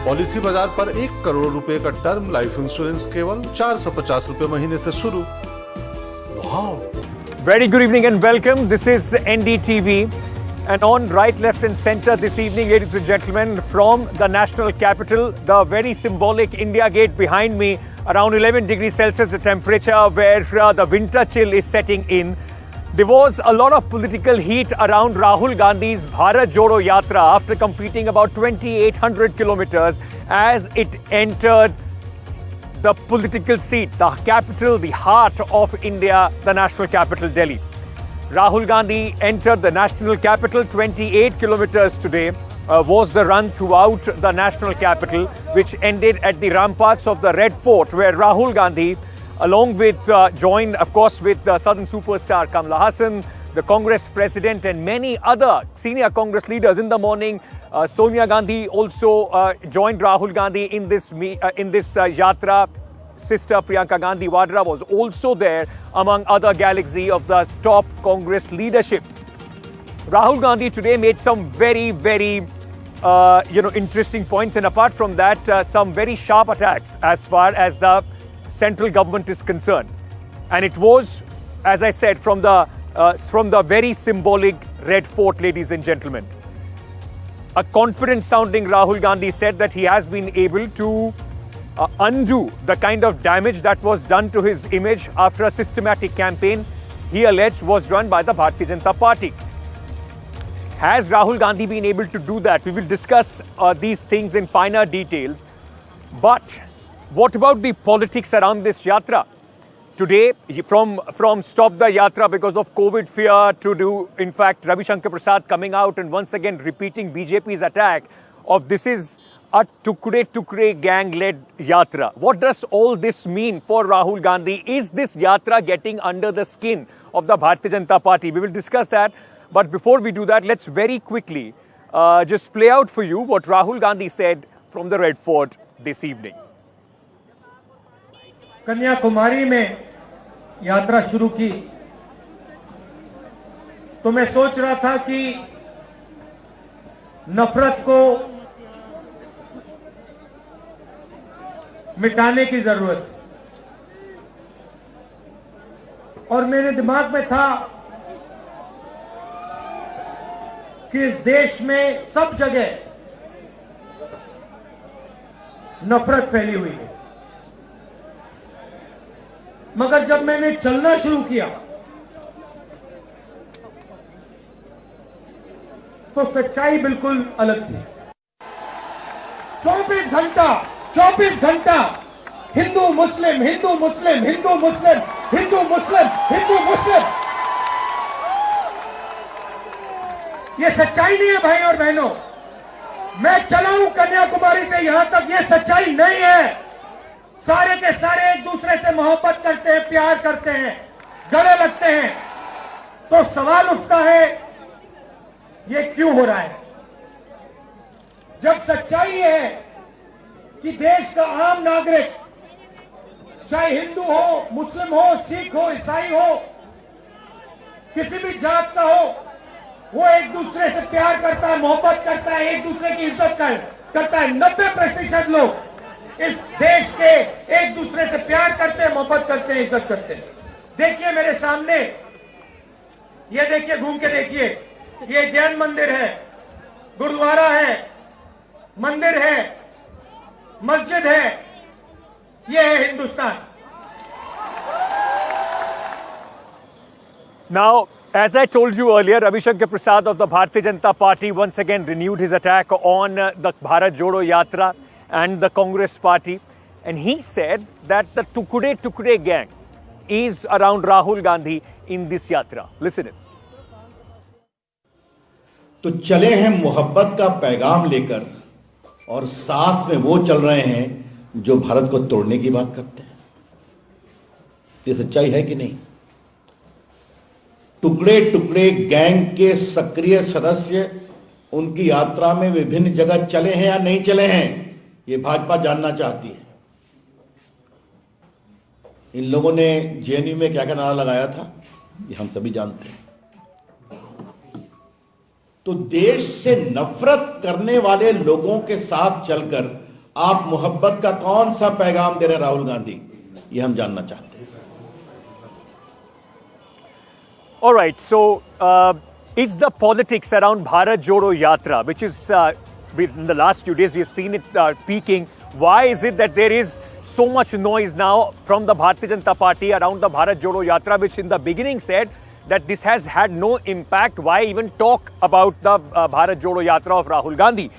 Policy बाजार पर 1 करोड़ रुपए का टर्म लाइफ इंश्योरेंस केवल 450 रुपए महीने से शुरू। वाव! Very good evening and welcome. This is NDTV. And on right, left and center this evening, ladies and gentlemen, from the national capital, the very symbolic India Gate behind me, around 11 degrees Celsius, the temperature where the winter chill is setting in. There was a lot of political heat around Rahul Gandhi's Bharat Jodo Yatra after completing about 2,800 kilometers as it entered the political seat, the capital, the heart of India, the national capital, Delhi. Rahul Gandhi entered the national capital. 28 kilometers today was the run throughout the national capital, which ended at the ramparts of the Red Fort, where Rahul Gandhi, along with, joined, of course, with Southern superstar Kamala Hassan, the Congress president, and many other senior Congress leaders. In the morning, Sonia Gandhi also joined Rahul Gandhi in this yatra. Sister Priyanka Gandhi Vadra was also there, among other galaxy of the top Congress leadership. Rahul Gandhi today made some very, very interesting points, and apart from that, some very sharp attacks as far as the central government is concerned. And it was, as I said, from the very symbolic Red Fort, ladies and gentlemen. A confident-sounding Rahul Gandhi said that he has been able to undo the kind of damage that was done to his image after a systematic campaign he alleged was run by the Bharatiya Janata Party. Has Rahul Gandhi been able to do that? We will discuss these things in finer details. But what about the politics around this yatra? Today, from stop the yatra because of COVID fear to in fact, Ravi Shankar Prasad coming out and once again repeating BJP's attack of this is a tukde-tukde gang-led yatra. What does all this mean for Rahul Gandhi? Is this yatra getting under the skin of the Bharatiya Janata Party? We will discuss that. But before we do that, let's very quickly just play out for you what Rahul Gandhi said from the Red Fort this evening. Kanyakumari में यात्रा शुरू की तो मैं सोच रहा था कि नफरत को मिटाने की जरूरत, और मेरे दिमाग में था कि इस देश में सब जगह नफरत फैली हुई है, मगर जब मैंने चलना शुरू किया तो सच्चाई बिल्कुल अलग थी। 24 घंटा हिंदू मुस्लिम, हिंदू मुस्लिम, हिंदू मुस्लिम, हिंदू मुस्लिम, हिंदू मुस्लिम। ये सच्चाई नहीं है भाई और बहनों। मैं चला हूं कन्याकुमारी से यहां तक, ये सच्चाई नहीं है। सारे के सारे एक दूसरे से मोहब्बत करते हैं, प्यार करते हैं, गले लगते हैं। तो सवाल उठता है ये क्यों हो रहा है? जब सच्चाई है कि देश का आम नागरिक, चाहे हिंदू हो, मुस्लिम हो, सिख हो, ईसाई हो, किसी भी जात का हो, वो एक दूसरे से प्यार करता है, मोहब्बत करता है, एक दूसरे की इज्जत करता है। 90% लोग इस देश के एक दूसरे से प्यार करते हैं, मोहब्बत करते हैं, इज्जत करते हैं। देखिए मेरे सामने, ये देखिए, घूम के देखिए, ये जैन मंदिर है, गुरुद्वारा है, मंदिर है, मस्जिद है, ये है Hindustan. Now, as I told you earlier, Ravi Shankar Prasad of the Bharatiya Janata Party once again renewed his attack on the Bharat Jodo Yatra and the Congress Party. And he said that the tukde-tukde gang is around Rahul Gandhi in this yatra. Listen in. तो चले हैं मोहब्बत का पैगाम लेकर, और साथ में वो चल रहे हैं जो भारत को तोड़ने की बात करते हैं। ये सच्चाई है कि नहीं? टुकड़े टुकड़े गैंग के सक्रिय सदस्य उनकी यात्रा में विभिन्न जगह चले हैं या नहीं चले हैं, ये भाजपा जानना चाहती है। इन लोगों ने जेएनयू में क्या क्या नारा लगाया था, ये हम सभी जानते हैं। तो देश से नफरत करने वाले लोगों के साथ चलकर आप मोहब्बत का कौन सा पैगाम दे रहे हैं राहुल गांधी, ये हम जानना चाहते हैं। All right, so is the politics around Bharat Jodo Yatra, which is in the last few days we have seen it peaking. Why is it that there is so much noise now from the Bharatiya Janata Party around the Bharat Jodo Yatra, which in the beginning said that this has had no impact? Why even talk about the Bharat Jodo Yatra of Rahul Gandhi?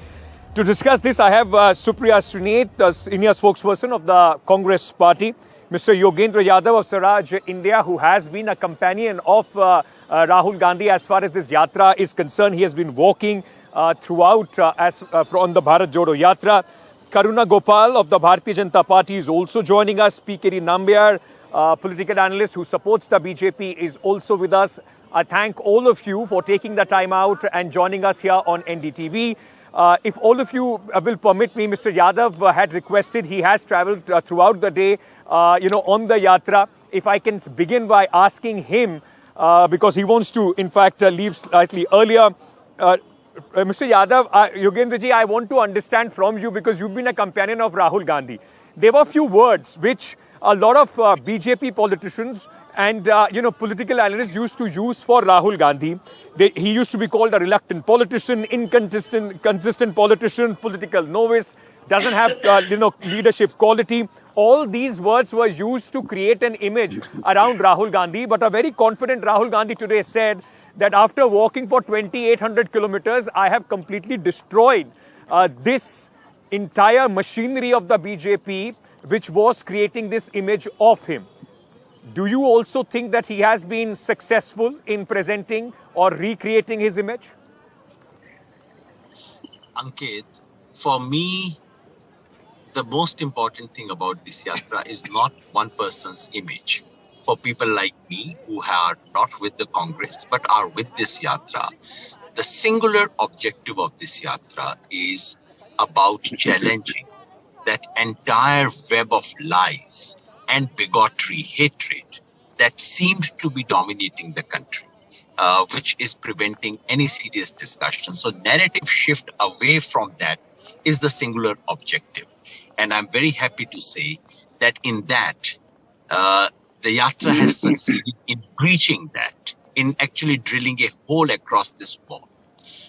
To discuss this, I have Supriya Srinath, the senior spokesperson of the Congress Party, Mr. Yogendra Yadav of Swaraj India, who has been a companion of Rahul Gandhi as far as this yatra is concerned. He has been walking throughout on the Bharat Jodo Yatra. Karuna Gopal of the Bharatiya Janata Party is also joining us. P.K.D. Nambiar, political analyst who supports the BJP, is also with us. I thank all of you for taking the time out and joining us here on NDTV. If all of you will permit me, Mr. Yadav had requested, he has travelled throughout the day, on the yatra. If I can begin by asking him, because he wants to, in fact, leave slightly earlier. Mr. Yadav, Yogendra ji, I want to understand from you, because you've been a companion of Rahul Gandhi. There were few words which a lot of BJP politicians and, political analysts used to use for Rahul Gandhi. He used to be called a reluctant politician, inconsistent politician, political novice, doesn't have, leadership quality. All these words were used to create an image around Rahul Gandhi. But a very confident Rahul Gandhi today said that after walking for 2,800 kilometers, I have completely destroyed this entire machinery of the BJP, which was creating this image of him. Do you also think that he has been successful in presenting or recreating his image? Ankit, for me, the most important thing about this yatra is not one person's image. For people like me who are not with the Congress but are with this yatra, the singular objective of this yatra is about challenging that entire web of lies and bigotry, hatred that seemed to be dominating the country, which is preventing any serious discussion. So narrative shift away from that is the singular objective. And I'm very happy to say that in that, the yatra has succeeded in breaching that, in actually drilling a hole across this wall.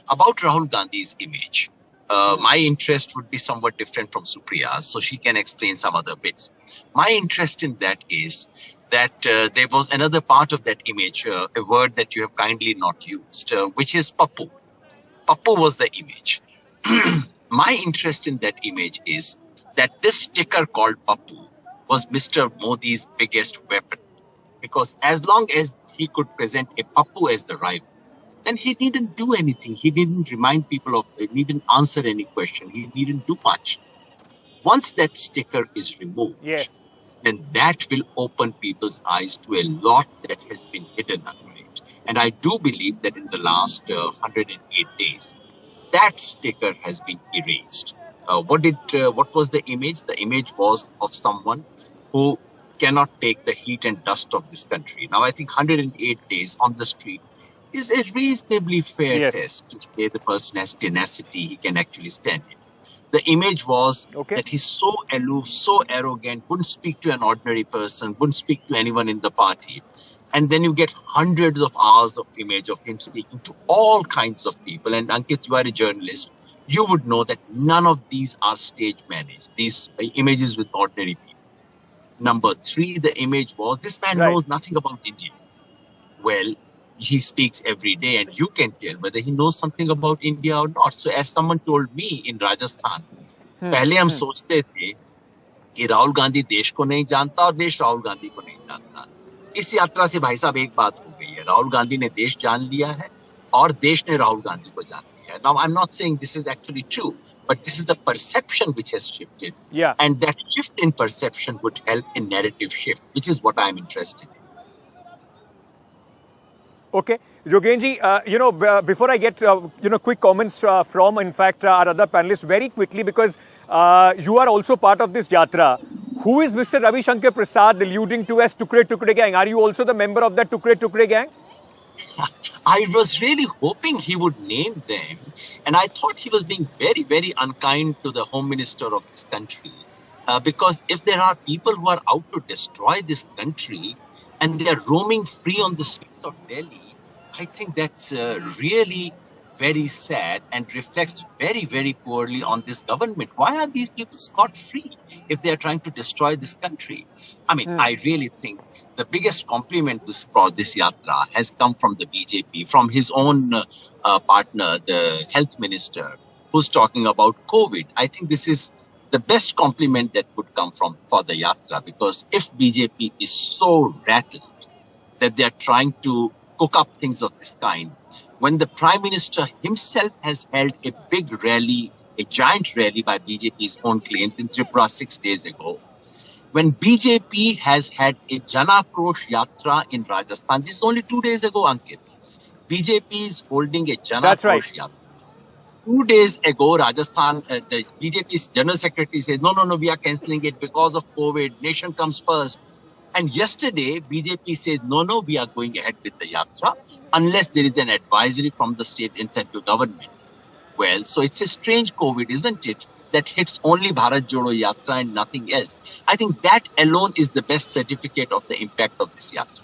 About Rahul Gandhi's image, my interest would be somewhat different from Supriya's, so she can explain some other bits. My interest in that is that there was another part of that image, a word that you have kindly not used, which is Pappu. Pappu was the image. My interest in that image is that this sticker called Pappu was Mr. Modi's biggest weapon. Because as long as he could present a Pappu as the rival, then he didn't do anything. He didn't remind people of it. He didn't answer any question. He didn't do much. Once that sticker is removed, yes, then that will open people's eyes to a lot that has been hidden under it. And I do believe that in the last 108 days, that sticker has been erased. What was the image? The image was of someone who cannot take the heat and dust of this country. Now, I think 108 days on the street is a reasonably fair test to say the person has tenacity, he can actually stand it. The image was that he's so aloof, so arrogant, wouldn't speak to an ordinary person, wouldn't speak to anyone in the party. And then you get hundreds of hours of image of him speaking to all kinds of people. And Ankit, you are a journalist. You would know that none of these are stage managed. These images with ordinary people. Number 3, the image was, this man knows nothing about India. Well, he speaks every day and you can tell whether he knows something about India or not. So as someone told me in Rajasthan, पहले हम सोचते थे कि राहुल गांधी देश को नहीं जानता और देश राहुल गांधी को नहीं जानता. इस यात्रा से भाई साहब एक बात हो गई है, राहुल गांधी ने देश जान लिया है और देश ने राहुल गांधी को जान लिया है. Now I'm not saying this is actually true, but this is the perception which has shifted. Yeah. And that shift in perception would help in narrative shift, which is what I'm interested in. Okay. Yogenji, before I get, quick comments from, in fact, our other panelists very quickly, because you are also part of this yatra. Who is Mr. Ravi Shankar Prasad alluding to as tukde-tukde gang? Are you also the member of that tukde-tukde gang? I was really hoping he would name them. And I thought he was being very, very unkind to the Home Minister of this country. Because if there are people who are out to destroy this country and they are roaming free on the streets of Delhi, I think that's really very sad and reflects very, very poorly on this government. Why are these people scot-free if they are trying to destroy this country? I mean, I really think the biggest compliment for this yatra has come from the BJP, from his own partner, the health minister, who's talking about COVID. I think this is the best compliment that could come for the yatra, because if BJP is so rattled that they are trying to cook up things of this kind, when the Prime Minister himself has held a big rally, a giant rally by BJP's own claims in Tripura 6 days ago, when BJP has had a Janakrosh Yatra in Rajasthan, this is only 2 days ago, Ankit. BJP is holding a Janakrosh Yatra. 2 days ago, Rajasthan, the BJP's General Secretary said, no, we are cancelling it because of COVID, nation comes first. And yesterday, BJP says, no, we are going ahead with the yatra unless there is an advisory from the state and central government. Well, so it's a strange COVID, isn't it, that hits only Bharat Jodo Yatra and nothing else. I think that alone is the best certificate of the impact of this yatra.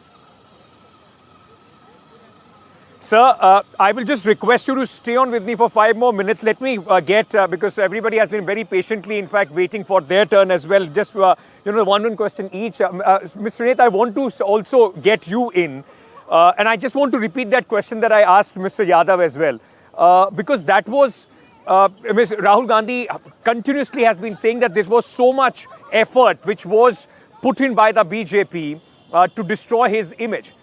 Sir, I will just request you to stay on with me for 5 more minutes. Let me because everybody has been very patiently, in fact, waiting for their turn as well. Just, one question each. Mr. Nath, I want to also get you in. And I just want to repeat that question that I asked Mr. Yadav as well. Because that was, Rahul Gandhi continuously has been saying that there was so much effort which was put in by the BJP to destroy his image.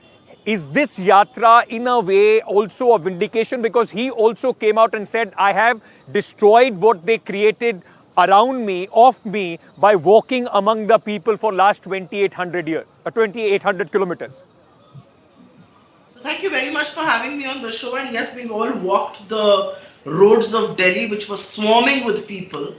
Is this yatra in a way also a vindication? Because he also came out and said, I have destroyed what they created around me, of me, by walking among the people for last 2,800 years, 2,800 kilometers. So thank you very much for having me on the show. And yes, we've all walked the roads of Delhi, which was swarming with people.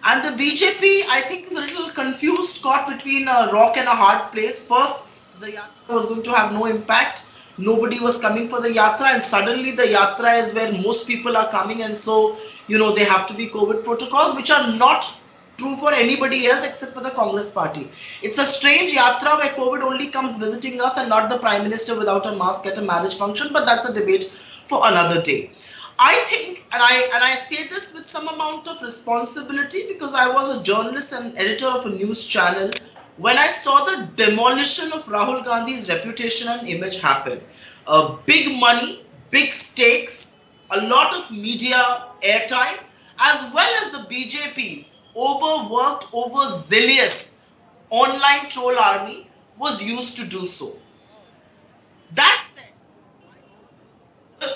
And the BJP, I think, is a little confused, caught between a rock and a hard place. First, the yatra was going to have no impact. Nobody was coming for the yatra, and suddenly the yatra is where most people are coming, and so, they have to be COVID protocols, which are not true for anybody else except for the Congress party. It's a strange yatra where COVID only comes visiting us and not the Prime Minister without a mask at a marriage function, but that's a debate for another day. I think, and I say this with some amount of responsibility, because I was a journalist and editor of a news channel when I saw the demolition of Rahul Gandhi's reputation and image happen. Big money, big stakes, a lot of media airtime, as well as the BJP's overworked, overzealous online troll army was used to do so. That said,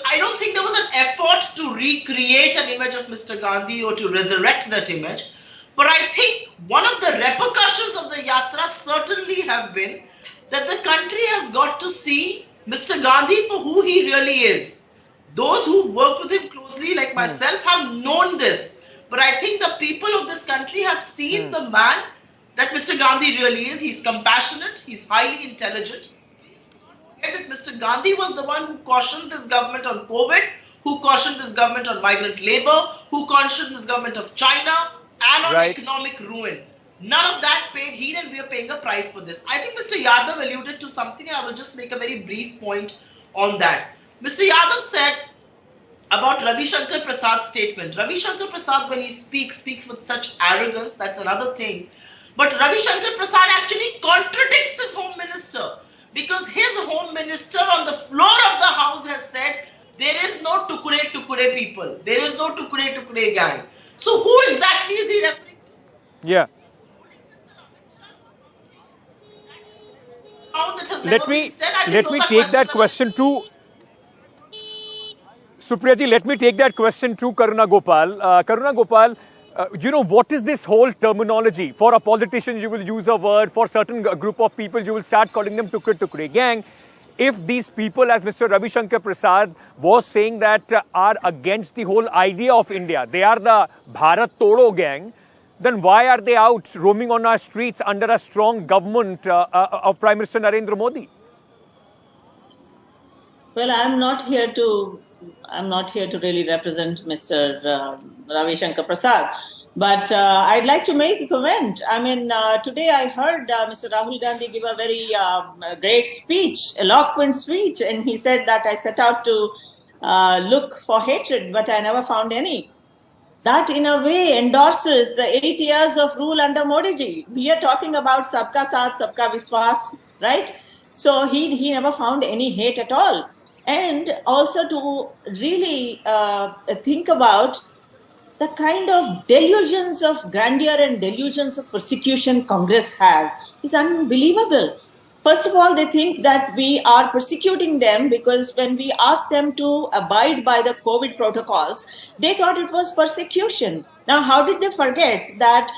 I don't think there was an effort to recreate an image of Mr. Gandhi or to resurrect that image. But I think one of the repercussions of the yatra certainly have been that the country has got to see Mr. Gandhi for who he really is. Those who worked with him closely, like myself, have known this. But I think the people of this country have seen the man that Mr. Gandhi really is. He's compassionate. He's highly intelligent. That Mr. Gandhi was the one who cautioned this government on COVID, who cautioned this government on migrant labor, who cautioned this government of China and on economic ruin. None of that paid heed, and we are paying a price for this. I think Mr. Yadav alluded to something, and I will just make a very brief point on that. Mr. Yadav said about Ravi Shankar Prasad's statement. Ravi Shankar Prasad, when he speaks with such arrogance, that's another thing. But Ravi Shankar Prasad actually contradicts his home minister, because his home minister on the floor of the house has said there is no tukde-tukde people. There is no tukde-tukde gang. So who exactly is he referring to? Yeah. Let me take that question to Supriya ji. Let me take that question to Karuna Gopal. Karuna Gopal, what is this whole terminology? For a politician, you will use a word. For certain group of people, you will start calling them tukde-tukde gang. If these people, as Mr. Ravi Shankar Prasad was saying, that are against the whole idea of India, they are the Bharat Jodo gang, then why are they out roaming on our streets under a strong government of Prime Minister Narendra Modi? Well, I'm not here to really represent Mr. Ravi Shankar Prasad, but I'd like to make a comment. I mean, today I heard Mr. Rahul Gandhi give a very great speech, eloquent speech, and he said that I set out to look for hatred, but I never found any. That in a way endorses the 8 years of rule under Modi ji. We are talking about Sabka Saath, Sabka Vishwas, right? So he never found any hate at all. And also to really think about the kind of delusions of grandeur and delusions of persecution Congress has is unbelievable. First of all, they think that we are persecuting them because when we asked them to abide by the COVID protocols, they thought it was persecution. Now, how did they forget that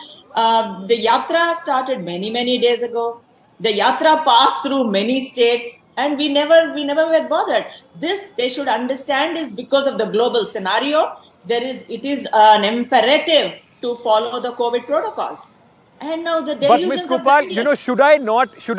the yatra started many, many days ago? The yatra passed through many states, and we never were bothered. This, they should understand, is because of the global scenario. It is an imperative to follow the COVID protocols. And now the but Ms. Gopal, should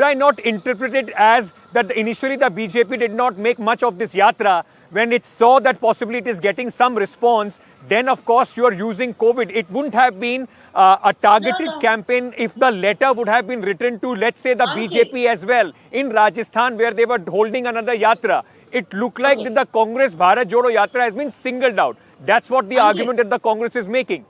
I not interpret it as that initially the BJP did not make much of this yatra when it saw that possibly it is getting some response? Then, of course, you are using COVID. It wouldn't have been a targeted campaign if the letter would have been written to, let's say, the BJP as well in Rajasthan, where they were holding another yatra. It looked like that the Congress Bharat Jodo Yatra has been singled out. That's what the argument that the Congress is making.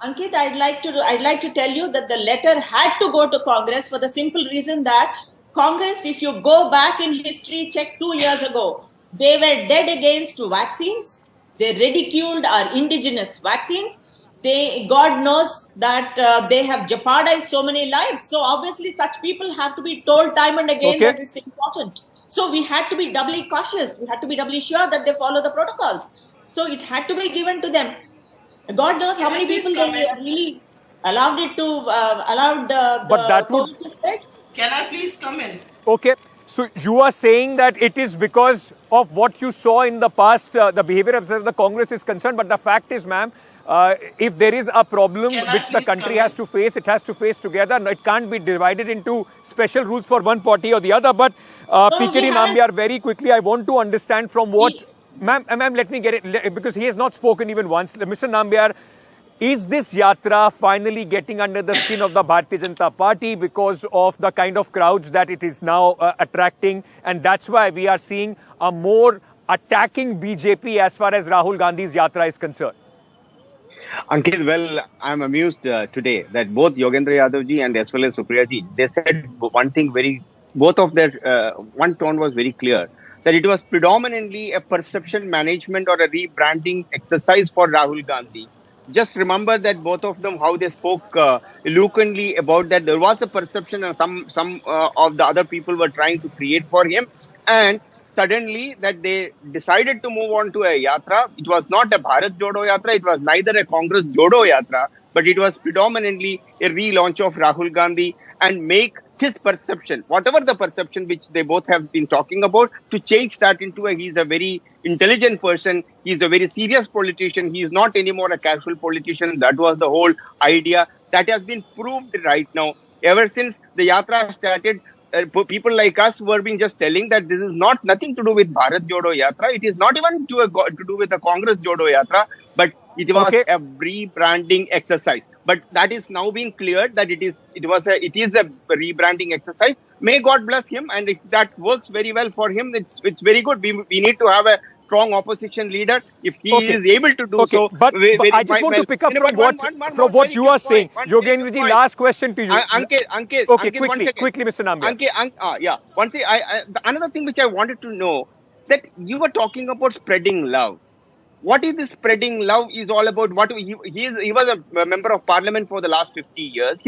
Ankit, I'd like to tell you that the letter had to go to Congress for the simple reason that Congress, if you go back in history, check 2 years ago, they were dead against vaccines. They ridiculed our indigenous vaccines. God knows that they have jeopardized so many lives. So obviously such people have to be told time and again that it's important. So we had to be doubly cautious. We had to be doubly sure that they follow the protocols. So it had to be given to them. God knows how many people they really allowed it to but that would to spread. Can I please come in? Okay. So you are saying that it is because of what you saw in the past, the behavior of the Congress is concerned. But the fact is, ma'am, if there is a problem which the country has to face, it has to face together. It can't be divided into special rules for one party or the other. But PKD Nambiar, very quickly, I want to understand from what... Ma'am, let me get it, because he has not spoken even once. Mr. Nambiar, is this yatra finally getting under the skin of the Bharatiya Janata Party because of the kind of crowds that it is now attracting? And that's why we are seeing a more attacking BJP as far as Rahul Gandhi's yatra is concerned. Ankit, well, I'm amused today that both Yogendra Yadavji and as well as Supriyaji, they said one thing both of their, one tone was very clear. That it was predominantly a perception management or a rebranding exercise for Rahul Gandhi. Just remember that both of them, how they spoke eloquently about that there was a perception and some of the other people were trying to create for him. And suddenly that they decided to move on to a yatra. It was not a Bharat Jodo Yatra. It was neither a Congress Jodo Yatra, but it was predominantly a relaunch of Rahul Gandhi and make his perception, whatever the perception which they both have been talking about, to change that into he's a very intelligent person, he's a very serious politician, he's not anymore a casual politician. That was the whole idea. That has been proved right now. Ever since the yatra started, people like us were being just telling that this is nothing to do with Bharat Jodo Yatra. It is not even to do with the Congress Jodo Yatra, but it was a rebranding exercise. But that is now being cleared that it is a rebranding exercise. May God bless him, and if that works very well for him, it's very good. We need to have a strong opposition leader if he is able to do so. But I just want to pick up from what you are saying. Yogendra ji, last question to you. Ankit, okay, quickly, Mr. Nambiar. Another thing which I wanted to know, that you were talking about spreading love. What is this spreading love is all about? He was a member of parliament for the last 15 years.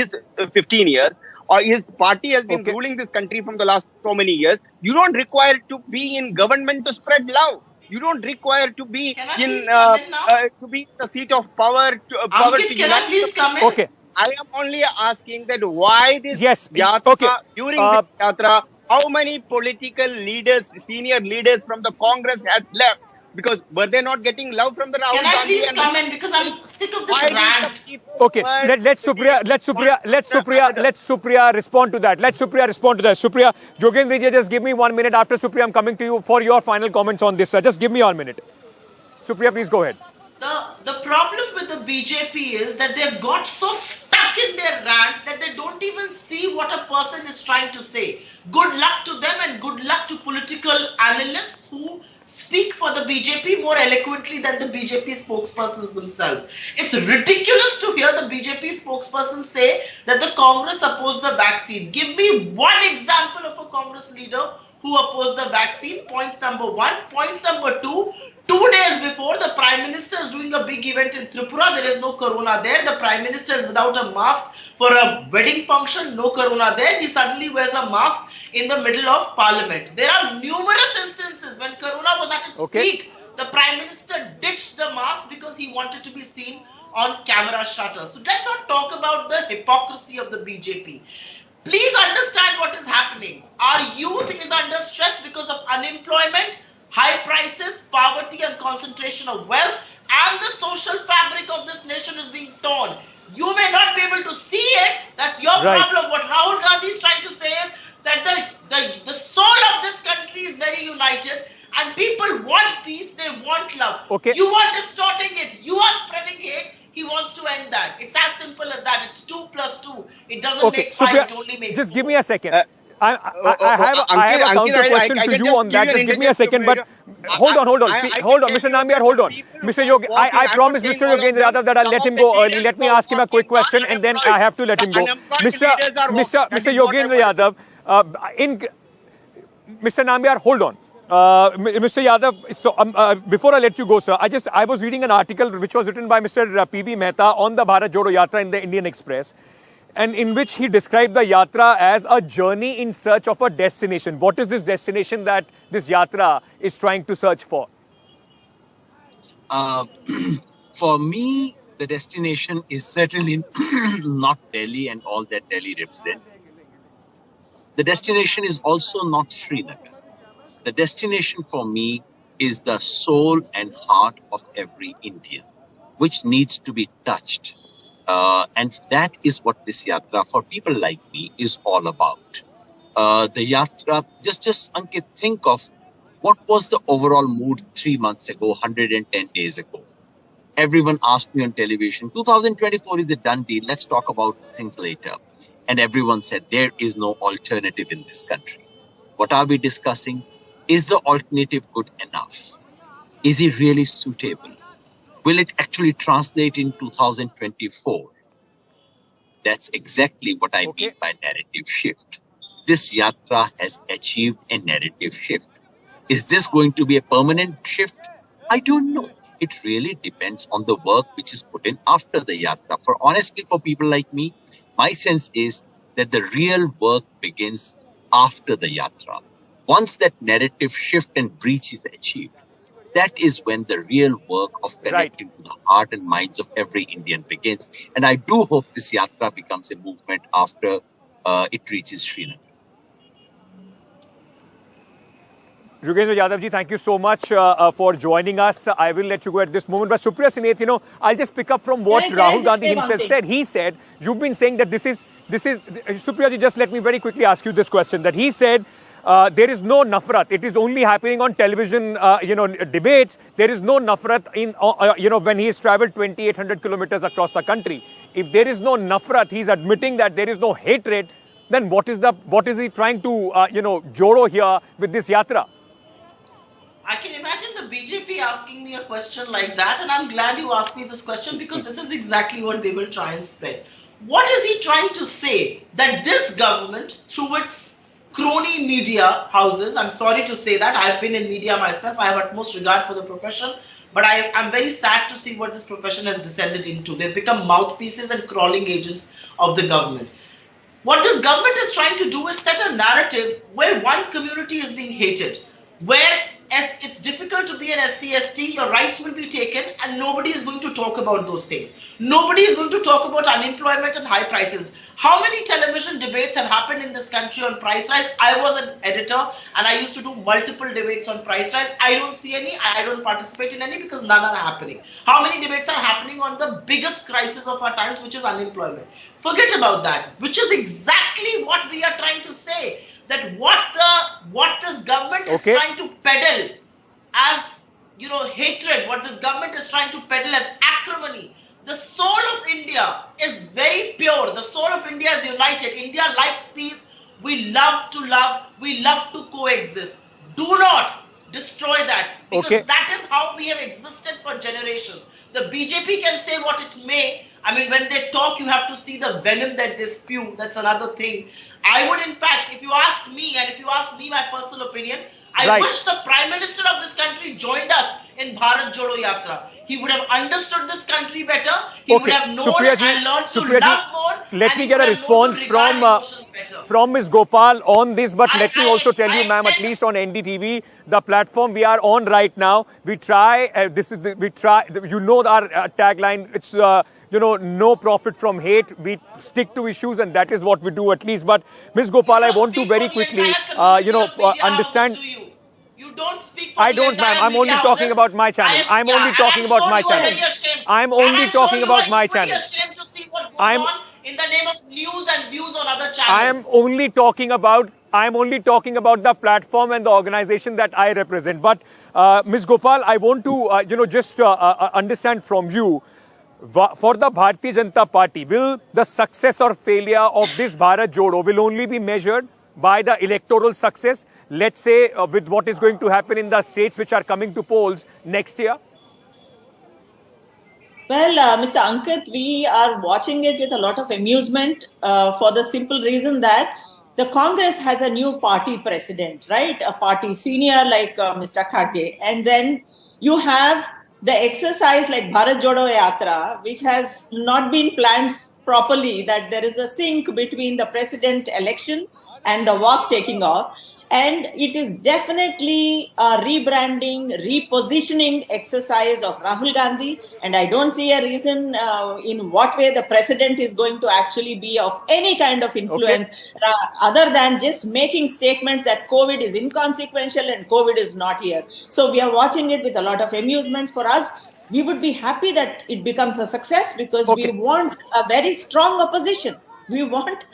Or his party has been ruling this country from the last so many years. You don't require to be in government to spread love. You don't require to be to be the seat of power. Ankit, can I please come in? Okay. I am only asking that why this yatra, during this yatra, how many political leaders, senior leaders from the Congress had left? Because were they not getting love from the Rahul Can I Gandhi? please come in, because I'm sick of this Why did the rant. people Okay, were- let Supriya respond to that. Let Supriya respond to that. Supriya, Yogendra ji, just give me 1 minute. After Supriya, I'm coming to you for your final comments on this. Just give me 1 minute. Supriya, please go ahead. The problem with the BJP is that they've got so stuck in their rant that they don't even see what a person is trying to say. Good luck to them, and good luck to political analysts who speak for the BJP more eloquently than the BJP spokespersons themselves. It's ridiculous to hear the BJP spokesperson say that the Congress opposed the vaccine. Give me one example of a Congress leader who opposed the vaccine. Point number one. Point number two, 2 days before, the Prime Minister is doing a big event in Tripura. There is no corona there. The Prime Minister is without a mask for a wedding function. No corona there. He suddenly wears a mask in the middle of Parliament. There are numerous instances when corona was at its peak. The Prime Minister ditched the mask because he wanted to be seen on camera shutters. So let's not talk about the hypocrisy of the BJP. Please understand what is happening. Our youth is under stress because of unemployment, high prices, poverty and concentration of wealth, and the social fabric of this nation is being torn. You may not be able to see it. That's your problem. What Rahul Gandhi is trying to say is that the soul of this country is very united, and people want peace, they want love. Okay. You are distorting it. You are spreading hate. He wants to end that. It's as simple as that. It's 2 + 2. It doesn't make 5, it only makes just 4. give me a second. I have a counter question to you on that. Just give me a second, but hold on, Mr. Nambiar, hold on. Mr. I promised Mr. Yogendra Yadav that I'll let him go early. Let me ask him a quick question, and then I have to let him go. Mr. Yogendra Yadav, Mr. Nambiar, hold on. Mr. Yadav, so before I let you go, sir, I was reading an article which was written by Mr. P.B. Mehta on the Bharat Jodo Yatra in the Indian Express, and in which he described the yatra as a journey in search of a destination. What is this destination that this yatra is trying to search for? For me, the destination is certainly not Delhi and all that Delhi represents. The destination is also not Srinagar. The destination for me is the soul and heart of every Indian, which needs to be touched. And that is what this yatra for people like me is all about. The yatra, just Ankit, think of what was the overall mood 3 months ago, 110 days ago. Everyone asked me on television, 2024 is a done deal. Let's talk about things later. And everyone said, there is no alternative in this country. What are we discussing? Is the alternative good enough? Is it really suitable? Will it actually translate in 2024? That's exactly what I mean by narrative shift. This yatra has achieved a narrative shift. Is this going to be a permanent shift? I don't know. It really depends on the work which is put in after the yatra. For honestly, for people like me, my sense is that the real work begins after the yatra. Once that narrative shift and breach is achieved, that is when the real work of connecting to the heart and minds of every Indian begins. And I do hope this yatra becomes a movement after it reaches Srinagar. Yogendra Yadav ji, thank you so much for joining us. I will let you go at this moment. But Supriya Sineth, I'll just pick up from what Rahul Gandhi himself said. He said, you've been saying that this is, Supriya ji, just let me very quickly ask you this question, that he said, there is no nafrat. It is only happening on television, debates. There is no nafrat in, when he has traveled 2,800 kilometers across the country. If there is no nafrat, he's admitting that there is no hatred, then what is he trying to, jodo here with this yatra? I can imagine the BJP asking me a question like that, and I'm glad you asked me this question because this is exactly what they will try and spread. What is he trying to say? That this government, through its crony media houses, I'm sorry to say that, I've been in media myself, I have utmost regard for the profession, but I'm very sad to see what this profession has descended into. They've become mouthpieces and crawling agents of the government. What this government is trying to do is set a narrative where one community is being hated, where it's difficult to be an SC/ST, your rights will be taken, and nobody is going to talk about those things. Nobody is going to talk about unemployment and high prices. How many television debates have happened in this country on price rise? I was an editor and I used to do multiple debates on price rise. I don't see any, I don't participate in any because none are happening. How many debates are happening on the biggest crisis of our times, which is unemployment? Forget about that, which is exactly what we are trying to say. That what this government is trying to peddle as, hatred, what this government is trying to peddle as acrimony. The soul of India is very pure. The soul of India is united. India likes peace. We love to love. We love to coexist. Do not destroy that, because that is how we have existed for generations. The BJP can say what it may. I mean, when they talk, you have to see the venom that they spew. That's another thing. I would, in fact, if you ask me, and if you ask me my personal opinion, I wish the Prime Minister of this country joined us in Bharat Jodo Yatra. He would have understood this country better. He would have known and learned to love more. Let me get a response from Ms. Gopal on this, but let me also tell you, ma'am, at least on NDTV, the platform we are on right now, we try, our tagline, it's, no profit from hate. We stick to issues, and that is what we do at least. But Ms. Gopal, I want to very quickly, understand. You don't speak for I don't, ma'am. I'm only talking about my channel. I'm only talking about my channel. I'm only talking about my channel. Ashamed to see what goes on in the name of news and views on other channels. I am only talking about the platform and the organization that I represent. But Ms. Gopal, I want to, just understand from you, for the Bharatiya Janata Party, will the success or failure of this Bharat Jodo will only be measured by the electoral success, let's say, with what is going to happen in the states which are coming to polls next year? Well, Mr. Ankit, we are watching it with a lot of amusement for the simple reason that the Congress has a new party president, right? A party senior like Mr. Kharge. And then you have the exercise like Bharat Jodo Yatra, which has not been planned properly, that there is a sync between the president election and the walk taking off. And it is definitely a rebranding, repositioning exercise of Rahul Gandhi. And I don't see a reason in what way the president is going to actually be of any kind of influence other than just making statements that COVID is inconsequential and COVID is not here. So we are watching it with a lot of amusement. For us, we would be happy that it becomes a success because we want a very strong opposition. We want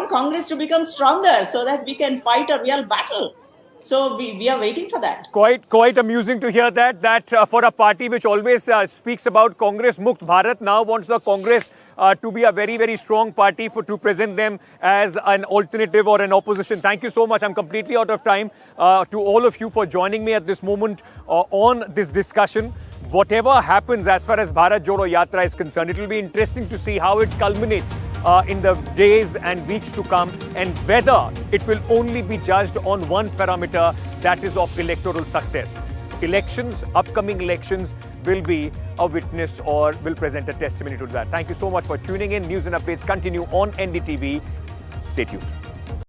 Congress to become stronger so that we can fight a real battle. So we are waiting for that. Quite amusing to hear that for a party which always speaks about Congress Mukt Bharat, now wants the Congress to be a very, very strong party to present them as an alternative or an opposition. Thank you so much. I'm completely out of time. To all of you for joining me at this moment on this discussion. Whatever happens as far as Bharat Jodo Yatra is concerned, it will be interesting to see how it culminates in the days and weeks to come, and whether it will only be judged on one parameter, that is of electoral success. Elections, upcoming elections, will be a witness or will present a testimony to that. Thank you so much for tuning in. News and updates continue on NDTV. Stay tuned.